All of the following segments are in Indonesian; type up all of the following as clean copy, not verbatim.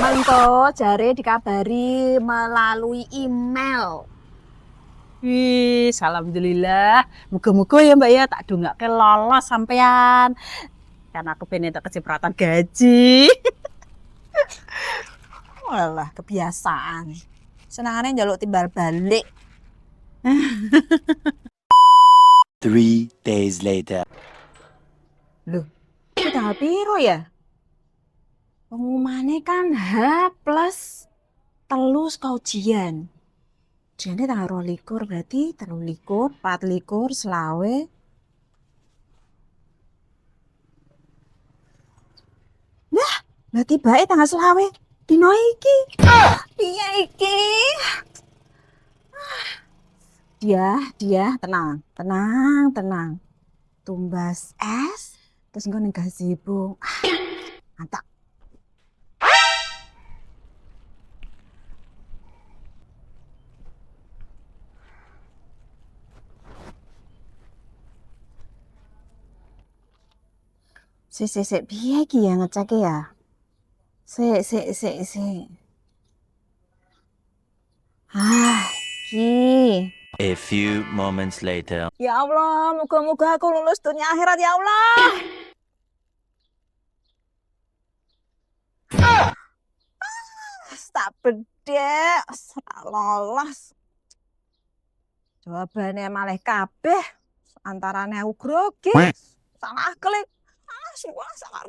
Mengko jare dikabari melalui email. Wih, alhamdulillah. Muga-muga ya Mbak ya tak dongake lolos sampean. Kan aku pengen tak kecipratan gaji. Walah, kebiasaan. Senangane njaluk timbal balik. 3 days later. Loh, iki tanggal piro ya? Pengumumannya kan H plus telu saka ujian. Ujiannya tanggal 22 berarti 23, 24, selawe. Lah, berarti bae tanggal selawe. Dino iki. Piye iki? Dia, tenang. Tumbas es, terus engko ning gazebo. Mantap. Sik, piye iki ya ngeceke ya? Sik. Iki. A few moments later. Ya Allah, moga-moga aku lulus dunia akhirat ya Allah. Tak bedek, lolos. Jawabannya malah kabeh. Antarane aku grogi, salah klik. Salah.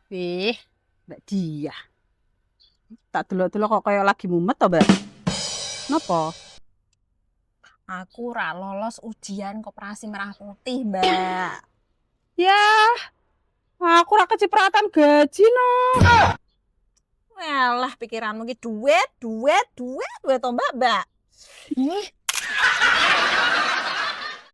Wih, Mbak Dia. Tak delok-delok kok kayak lagi mumet to, Mbak? Napa? Aku ora lolos ujian Koperasi Merah Putih, Mbak. Ya, aku ora kecipratan gaji no. Walah, pikiranmu ki duit to Mbak. Ih,